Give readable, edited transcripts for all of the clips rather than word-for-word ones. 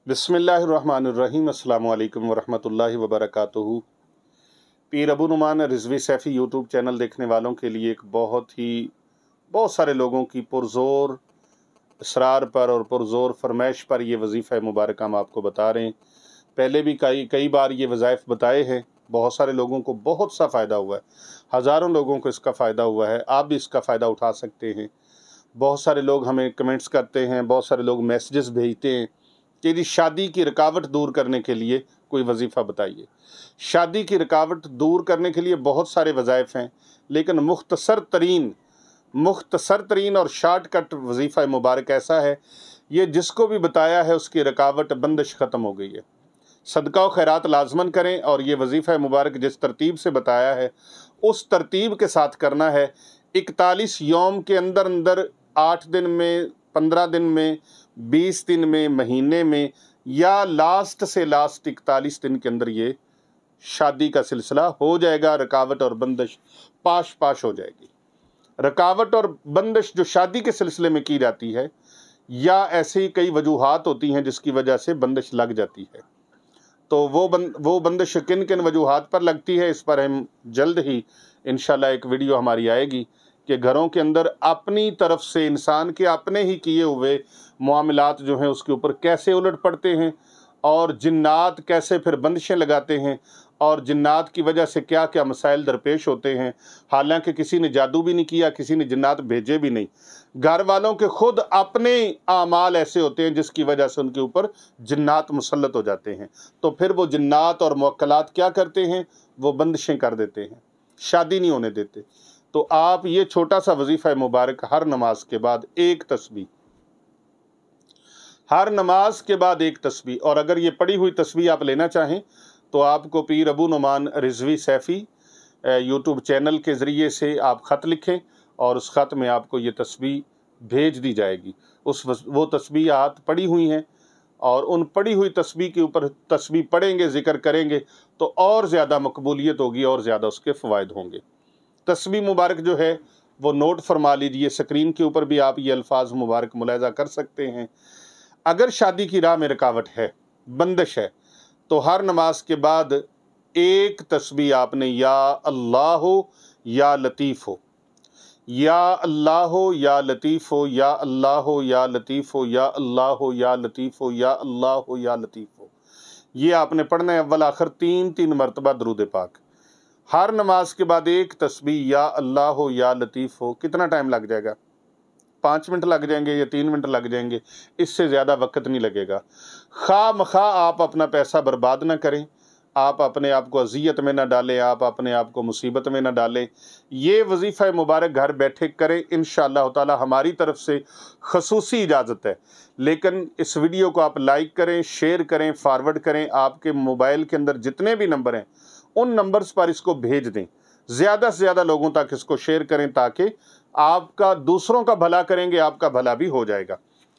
बिस्मिल्लाहिर्रहमानिर्रहीम। अस्सलामु अलैकुम वरहमतुल्लाहि वबरकातुहू। पीर अबू नुमान रिजवी सैफ़ी यूट्यूब चैनल देखने वालों के लिए एक बहुत सारे लोगों की पुरज़ोर इसरार पर और पुरज़ोर फरमाइश पर ये वजीफ़ा मुबारक हम आपको बता रहे हैं। पहले भी कई बार ये वज़ाइफ बताए हैं। बहुत सारे लोगों को बहुत सा फ़ायदा हुआ है, हज़ारों लोगों को इसका फ़ायदा हुआ है। आप भी इसका फ़ायदा उठा सकते हैं। बहुत सारे लोग हमें कमेंट्स करते हैं, बहुत सारे लोग मैसेजेस भेजते हैं कि यदि शादी की रुकावट दूर करने के लिए कोई वजीफ़ा बताइए। शादी की रुकावट दूर करने के लिए बहुत सारे वज़ाइफ हैं, लेकिन मुख्तसर तरीन और शॉर्टकट वजीफ़ा मुबारक ऐसा है, ये जिसको भी बताया है उसकी रुकावट बंदिश ख़त्म हो गई है। सदका व खैरात लाजमन करें और ये वजीफ़ा मुबारक जिस तरतीब से बताया है उस तरतीब के साथ करना है। 41 यौम के अंदर अंदर 8 दिन में, 15 दिन में, 20 दिन में, महीने में, या लास्ट से लास्ट 41 दिन के अंदर ये शादी का सिलसिला हो जाएगा। रुकावट और बंदिश पाश हो जाएगी। रुकावट और बंदिश जो शादी के सिलसिले में की जाती है, या ऐसे ही कई वजूहात होती हैं जिसकी वजह से बंदिश लग जाती है, तो वो बंदिश किन किन वजूहात पर लगती है, इस पर हम जल्द ही इंशाल्लाह एक वीडियो हमारी आएगी कि घरों के अंदर अपनी तरफ से इंसान के अपने ही किए हुए मामलात जो हैं उसके ऊपर कैसे उलट पड़ते हैं, और जिन्नात कैसे फिर बंदिशें लगाते हैं, और जिन्नात की वजह से क्या क्या मसाइल दरपेश होते हैं। हालांकि किसी ने जादू भी नहीं किया, किसी ने जिन्नात भेजे भी नहीं, घर वालों के खुद अपने आमाल ऐसे होते हैं जिसकी वजह से उनके ऊपर जिन्नात मुसल्लत हो जाते हैं। तो फिर वो जिन्नात और मुवक्कलात क्या करते हैं, वो बंदिशें कर देते हैं, शादी नहीं होने देते। तो आप ये छोटा सा वजीफ़ा मुबारक हर नमाज के बाद एक तस्बीह, हर नमाज के बाद एक तस्बीह, और अगर ये पढ़ी हुई तस्बीह आप लेना चाहें तो आपको पीर अबू नुमान रिजवी सैफ़ी यूट्यूब चैनल के ज़रिए से आप ख़त लिखें और उस ख़त में आपको ये तस्बीह भेज दी जाएगी। वो तस्बीह आप पढ़ी हुई हैं, और उन पढ़ी हुई तस्बीह के ऊपर तस्बीह पढ़ेंगे, ज़िक्र करेंगे तो और ज़्यादा मकबूलियत होगी और ज़्यादा उसके फ़वाइद होंगे। तस्बीह मुबारक जो है वो नोट फरमा लीजिए, स्क्रीन के ऊपर भी आप ये अल्फाज मुबारक मुलाहिज़ा कर सकते हैं। अगर शादी की राह में रुकावट है, बंदिश है, तो हर नमाज के बाद एक तस्बीह आपने या अल्लाह हो या लतीफ़ हो, या अल्लाह हो या लतीफ़ हो, या अल्लाह हो या लतीफ़ हो, या अल्लाह हो या लतीफ़ हो, या अल्लाह हो या लतीफ़ हो, ये आपने पढ़ना है अव्वल आखिर 3 मरतबा दरूद पाक। हर नमाज के बाद एक तस्बीह या अल्लाह हो या लतीफ़ हो। कितना टाइम लग जाएगा? 5 मिनट लग जाएंगे या 3 मिनट लग जाएंगे, इससे ज़्यादा वक्त नहीं लगेगा। खामखा आप अपना पैसा बर्बाद ना करें, आप अपने आप को अजियत में ना डालें, आप अपने आप को मुसीबत में ना डालें। ये वजीफ़ा मुबारक घर बैठे करें, इंशाअल्लाह ताला हमारी तरफ से खसूसी इजाज़त है। लेकिन इस वीडियो को आप लाइक करें, शेयर करें, फॉरवर्ड करें। आपके मोबाइल के अंदर जितने भी नंबर हैं उन नंबर्स पर इसको भेज दें, ज़्यादा से ज़्यादा लोगों तक इसको शेयर करें, ताकि आपका दूसरों का भला करेंगे, आपका भला भी हो जाएगा।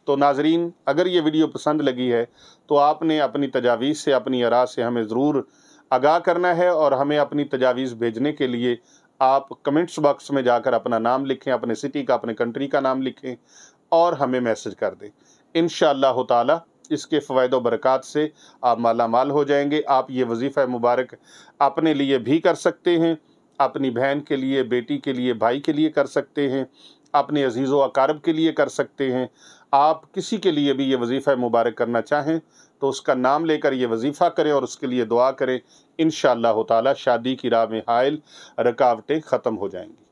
तो नाजरीन, अगर ये वीडियो पसंद लगी है तो आपने अपनी तजावीज़ से, अपनी आरा से हमें ज़रूर आगाह करना है, और हमें अपनी तजावीज़ भेजने के लिए आप कमेंट्स बॉक्स में जाकर अपना नाम लिखें, अपने सिटी का, अपने कंट्री का नाम लिखें और हमें मैसेज कर दें। इंशाअल्लाह ताला इसके फ़वाइद व बरक़ात से आप माला माल हो जाएंगे। आप ये वजीफ़ा मुबारक अपने लिए भी कर सकते हैं, अपनी बहन के लिए, बेटी के लिए, भाई के लिए कर सकते हैं, अपने अजीज़ व अकारब के लिए कर सकते हैं। आप किसी के लिए भी ये वजीफ़ा मुबारक करना चाहें तो उसका नाम लेकर ये वजीफ़ा करें और उसके लिए दुआ करें। इंशाअल्लाह ताला शादी की राह में हाइल रुकावटें ख़त्म हो जाएंगी।